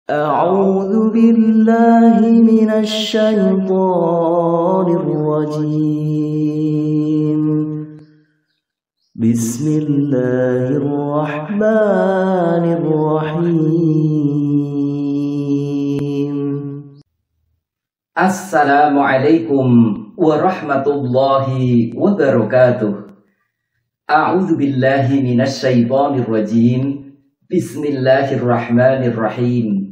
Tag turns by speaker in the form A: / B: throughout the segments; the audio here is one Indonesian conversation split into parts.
A: أعوذ بالله من الشيطان الرجيم بسم الله الرحمن الرحيم
B: Assalamualaikum warahmatullahi wabarakatuh. A'udzu billahi minasyaitonir rajim. Bismillahirrahmanirrahim.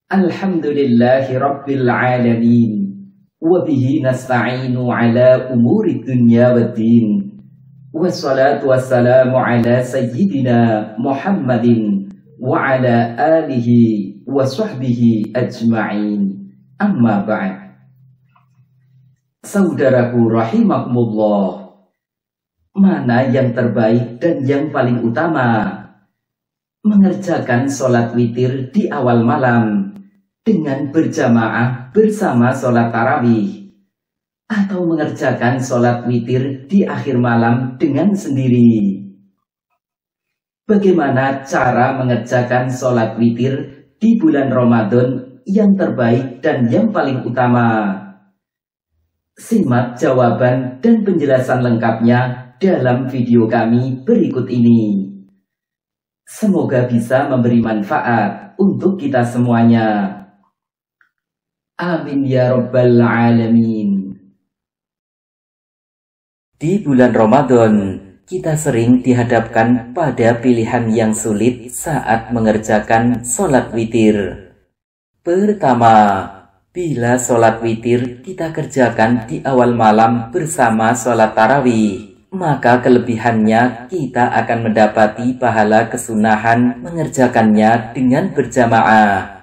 B: Alhamdulillahi rabbil alamin. Wa bihi nasta'inu ala umuri dunya waddin. Wassalatu wassalamu ala sayyidina Muhammadin wa ala alihi wa sahbihi ajma'in. Amma ba'd. Saudaraku rahimakumullah, mana yang terbaik dan yang paling utama? Mengerjakan sholat witir di awal malam dengan berjamaah bersama sholat tarawih, atau mengerjakan sholat witir di akhir malam dengan sendiri? Bagaimana cara mengerjakan sholat witir di bulan Ramadan yang terbaik dan yang paling utama? Simak jawaban dan penjelasan lengkapnya dalam video kami berikut ini. Semoga bisa memberi manfaat untuk kita semuanya. Amin ya rabbal alamin. Di bulan Ramadan, kita sering dihadapkan pada pilihan yang sulit saat mengerjakan sholat witir. Pertama, bila sholat witir kita kerjakan di awal malam bersama sholat tarawih, maka kelebihannya kita akan mendapati pahala kesunahan mengerjakannya dengan berjamaah.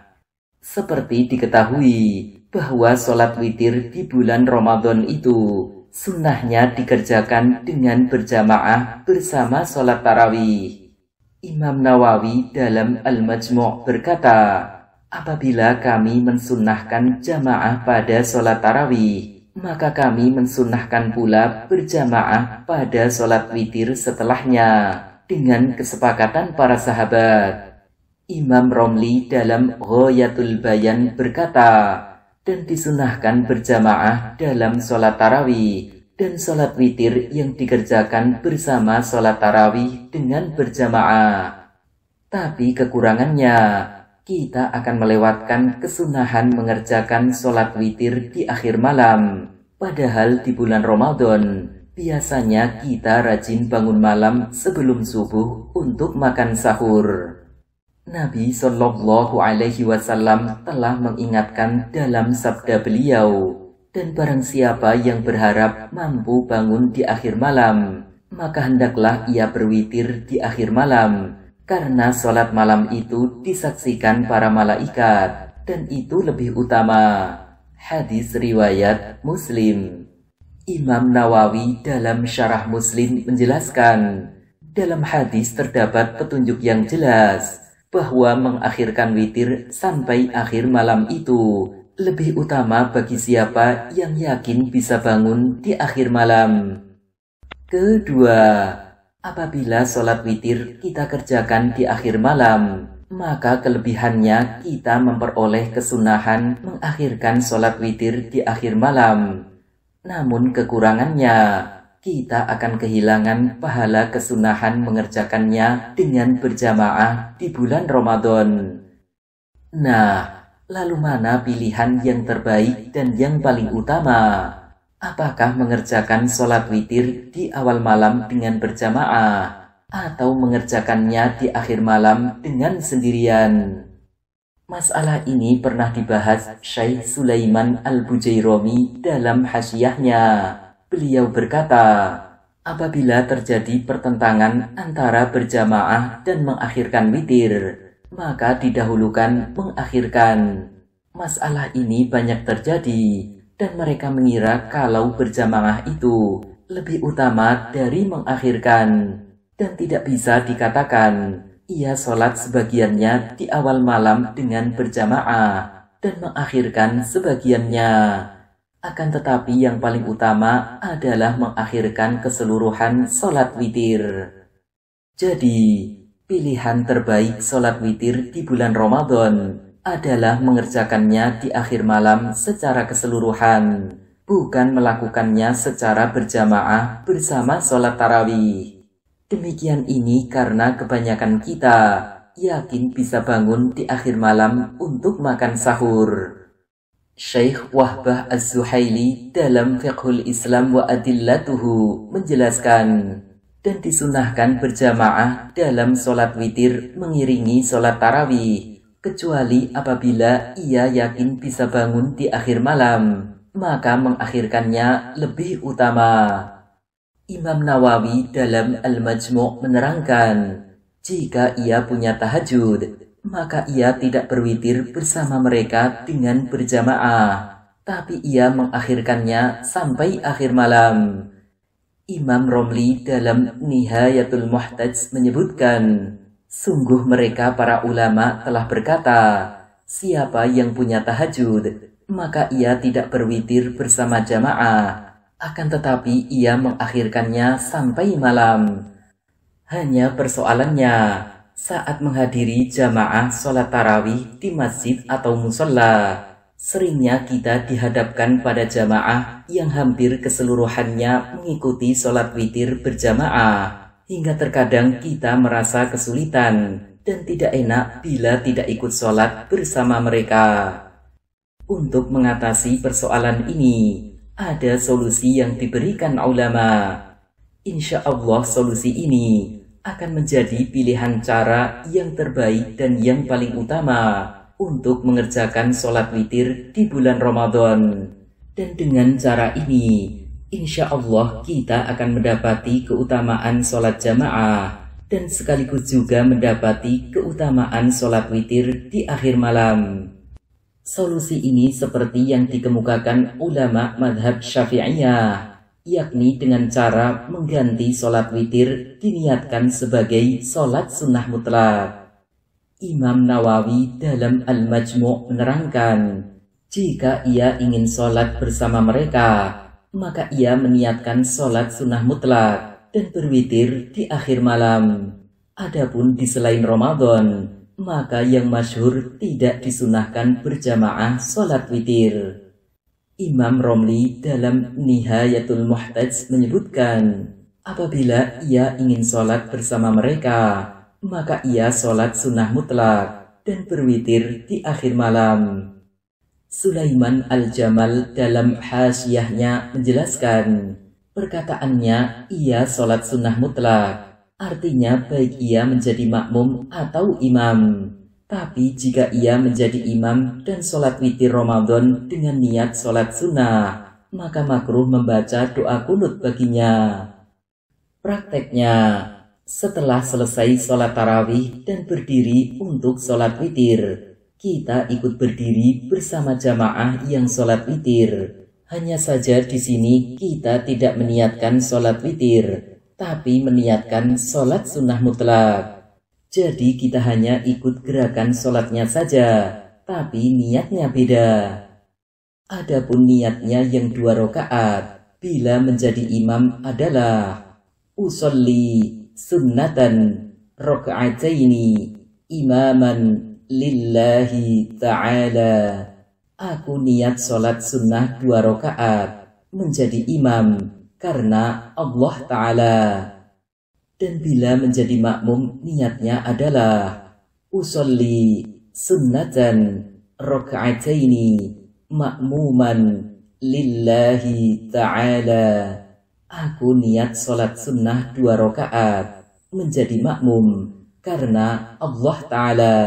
B: Seperti diketahui bahwa sholat witir di bulan Ramadan itu sunnahnya dikerjakan dengan berjamaah bersama sholat tarawih. Imam Nawawi dalam Al-Majmu' berkata, apabila kami mensunnahkan jamaah pada sholat tarawih, maka kami mensunnahkan pula berjamaah pada sholat witir setelahnya dengan kesepakatan para sahabat. Imam Romli dalam Ghayatul Bayan berkata, dan disunnahkan berjamaah dalam sholat tarawih dan sholat witir yang dikerjakan bersama sholat tarawih dengan berjamaah. Tapi kekurangannya, kita akan melewatkan kesunahan mengerjakan sholat witir di akhir malam. Padahal di bulan Ramadan, biasanya kita rajin bangun malam sebelum subuh untuk makan sahur. Nabi Shallallahu Alaihi Wasallam telah mengingatkan dalam sabda beliau, dan barang siapa yang berharap mampu bangun di akhir malam, maka hendaklah ia berwitir di akhir malam, karena sholat malam itu disaksikan para malaikat, dan itu lebih utama. Hadis riwayat Muslim. Imam Nawawi dalam Syarah Muslim menjelaskan, dalam hadis terdapat petunjuk yang jelas bahwa mengakhirkan witir sampai akhir malam itu lebih utama bagi siapa yang yakin bisa bangun di akhir malam. Kedua, apabila sholat witir kita kerjakan di akhir malam, maka kelebihannya kita memperoleh kesunahan mengakhirkan sholat witir di akhir malam. Namun kekurangannya, kita akan kehilangan pahala kesunahan mengerjakannya dengan berjamaah di bulan Ramadan. Nah, lalu mana pilihan yang terbaik dan yang paling utama? Apakah mengerjakan sholat witir di awal malam dengan berjamaah, atau mengerjakannya di akhir malam dengan sendirian? Masalah ini pernah dibahas Syekh Sulaiman Al-Bujairami dalam hasyiyahnya. Beliau berkata, apabila terjadi pertentangan antara berjamaah dan mengakhirkan witir, maka didahulukan mengakhirkan. Masalah ini banyak terjadi, dan mereka mengira kalau berjamaah itu lebih utama dari mengakhirkan, dan tidak bisa dikatakan ia sholat sebagiannya di awal malam dengan berjamaah dan mengakhirkan sebagiannya. Akan tetapi yang paling utama adalah mengakhirkan keseluruhan sholat witir. Jadi, pilihan terbaik sholat witir di bulan Ramadan adalah mengerjakannya di akhir malam secara keseluruhan, bukan melakukannya secara berjamaah bersama sholat tarawih. Demikian ini karena kebanyakan kita yakin bisa bangun di akhir malam untuk makan sahur. Syekh Wahbah Az-Zuhaili dalam Fiqhul Islam wa Adillatuhu menjelaskan, dan disunahkan berjamaah dalam sholat witir mengiringi sholat tarawih, kecuali apabila ia yakin bisa bangun di akhir malam, maka mengakhirkannya lebih utama. Imam Nawawi dalam Al-Majmu' menerangkan, jika ia punya tahajud, maka ia tidak berwitir bersama mereka dengan berjamaah, tapi ia mengakhirkannya sampai akhir malam. Imam Romli dalam Nihayatul Muhtaj menyebutkan, sungguh mereka para ulama telah berkata, siapa yang punya tahajud, maka ia tidak berwitir bersama jamaah, akan tetapi ia mengakhirkannya sampai malam. Hanya persoalannya, saat menghadiri jamaah sholat tarawih di masjid atau musola, seringnya kita dihadapkan pada jamaah yang hampir keseluruhannya mengikuti sholat witir berjamaah, hingga terkadang kita merasa kesulitan dan tidak enak bila tidak ikut sholat bersama mereka. Untuk mengatasi persoalan ini, ada solusi yang diberikan ulama. Insya Allah solusi ini akan menjadi pilihan cara yang terbaik dan yang paling utama untuk mengerjakan sholat witir di bulan Ramadan. Dan dengan cara ini, insya Allah kita akan mendapati keutamaan sholat jamaah dan sekaligus juga mendapati keutamaan sholat witir di akhir malam. Solusi ini seperti yang dikemukakan ulama madhab Syafi'iyah, yakni dengan cara mengganti sholat witir diniatkan sebagai sholat sunnah mutlak. Imam Nawawi dalam Al-Majmu' menerangkan, jika ia ingin sholat bersama mereka, maka ia meniatkan sholat sunnah mutlak dan berwitir di akhir malam. Adapun di selain Ramadan, maka yang masyhur tidak disunahkan berjamaah sholat witir. Imam Romli dalam Nihayatul Muhtaj menyebutkan, apabila ia ingin sholat bersama mereka, maka ia sholat sunnah mutlak dan berwitir di akhir malam. Sulaiman Al-Jamal dalam Hasyahnya menjelaskan, perkataannya ia sholat sunnah mutlak, artinya baik ia menjadi makmum atau imam. Tapi jika ia menjadi imam dan sholat witir Ramadan dengan niat sholat sunnah, maka makruh membaca doa kunut baginya. Prakteknya, setelah selesai sholat tarawih dan berdiri untuk sholat witir, kita ikut berdiri bersama jamaah yang sholat witir. Hanya saja di sini kita tidak meniatkan sholat witir, tapi meniatkan sholat sunnah mutlak. Jadi kita hanya ikut gerakan sholatnya saja, tapi niatnya beda. Adapun niatnya yang 2 rakaat, bila menjadi imam adalah usolli sunnatan raka'ataini imaman lillahi ta'ala. Aku niat sholat sunnah 2 rakaat menjadi imam karena Allah Ta'ala. Dan bila menjadi makmum niatnya adalah usolli sunnatan raka'ataini makmuman lillahi ta'ala. Aku niat sholat sunnah 2 rakaat menjadi makmum karena Allah Ta'ala.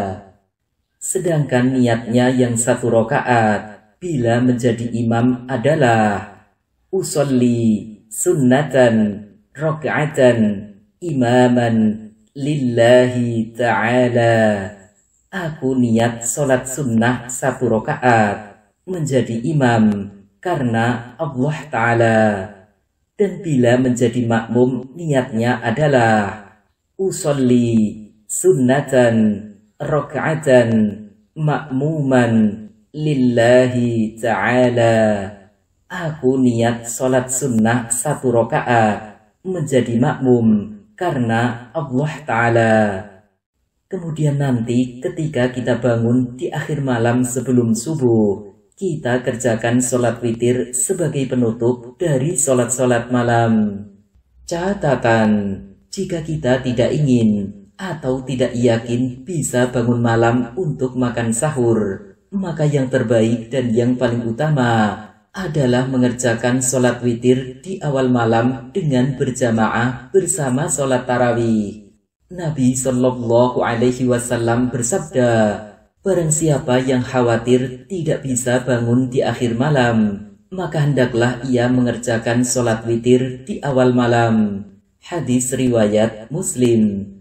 B: Sedangkan niatnya yang 1 rakaat bila menjadi imam adalah usolli sunnatan raka'atan imaman lillahi ta'ala. Aku niat sholat sunnah 1 rakaat menjadi imam karena Allah Ta'ala. Dan bila menjadi makmum niatnya adalah usolli sunnatan raka'atan makmuman lillahi ta'ala. Aku niat sholat sunnah 1 rakaat menjadi makmum karena Allah Ta'ala. Kemudian nanti ketika kita bangun di akhir malam sebelum subuh, kita kerjakan sholat witir sebagai penutup dari sholat-sholat malam. Catatan, jika kita tidak ingin atau tidak yakin bisa bangun malam untuk makan sahur, maka yang terbaik dan yang paling utama adalah mengerjakan sholat witir di awal malam dengan berjamaah bersama sholat tarawih. Nabi Shallallahu Alaihi Wasallam bersabda, barang siapa yang khawatir tidak bisa bangun di akhir malam, maka hendaklah ia mengerjakan sholat witir di awal malam. Hadis riwayat Muslim.